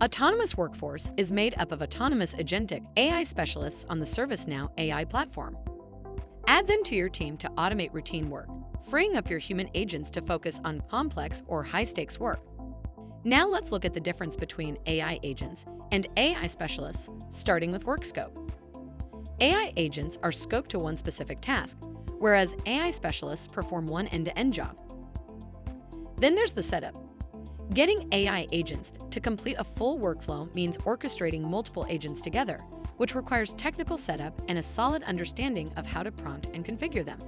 Autonomous Workforce is made up of autonomous agentic AI specialists on the ServiceNow AI platform. Add them to your team to automate routine work, freeing up your human agents to focus on complex or high-stakes work. Now let's look at the difference between AI agents and AI specialists, starting with work scope. AI agents are scoped to one specific task, whereas AI specialists perform one end-to-end job. Then there's the setup. Getting AI agents to complete a full workflow means orchestrating multiple agents together, which requires technical setup and a solid understanding of how to prompt and configure them.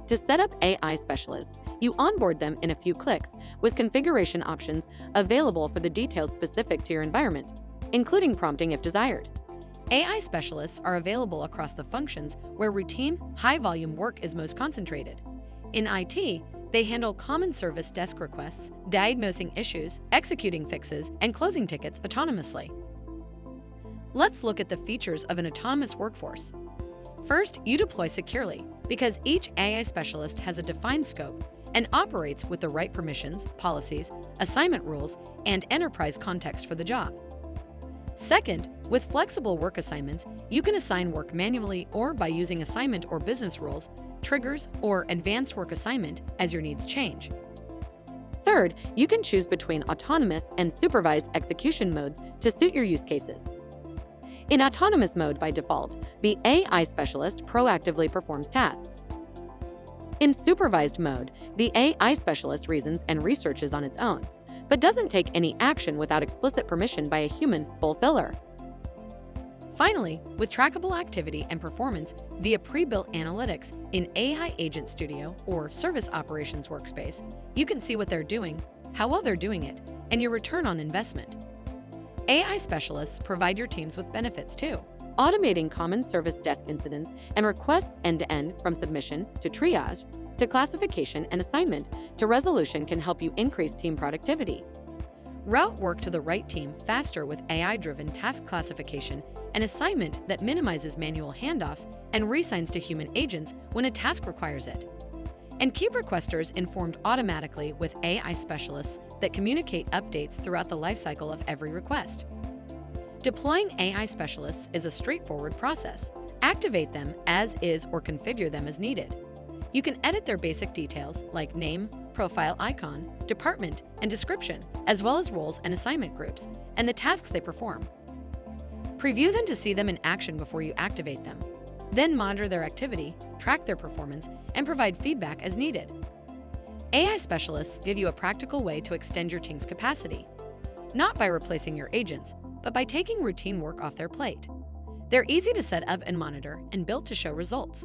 To set up AI specialists, you onboard them in a few clicks with configuration options available for the details specific to your environment, including prompting if desired. AI specialists are available across the functions where routine, high-volume work is most concentrated. In IT, they handle common service desk requests, diagnosing issues, executing fixes, and closing tickets autonomously. Let's look at the features of an autonomous workforce. First, you deploy securely, because each AI specialist has a defined scope and operates with the right permissions, policies, assignment rules, and enterprise context for the job. Second, with flexible work assignments, you can assign work manually or by using assignment or business rules, triggers, or advanced work assignment as your needs change. Third, you can choose between autonomous and supervised execution modes to suit your use cases. In autonomous mode by default, the AI specialist proactively performs tasks. In supervised mode, the AI specialist reasons and researches on its own, but doesn't take any action without explicit permission by a human fulfiller. Finally, with trackable activity and performance via pre-built analytics in AI Agent Studio or Service Operations Workspace, you can see what they're doing, how well they're doing it, and your return on investment. AI specialists provide your teams with benefits too. Automating common service desk incidents and requests end-to-end from submission to triage to classification and assignment to resolution can help you increase team productivity. Route work to the right team faster with AI-driven task classification and assignment that minimizes manual handoffs and reassigns to human agents when a task requires it. And keep requesters informed automatically with AI specialists that communicate updates throughout the lifecycle of every request. Deploying AI specialists is a straightforward process. Activate them as is or configure them as needed. You can edit their basic details like name, profile icon, department, and description, as well as roles and assignment groups, and the tasks they perform. Preview them to see them in action before you activate them. Then monitor their activity, track their performance, and provide feedback as needed. AI specialists give you a practical way to extend your team's capacity, not by replacing your agents, but by taking routine work off their plate. They're easy to set up and monitor and built to show results.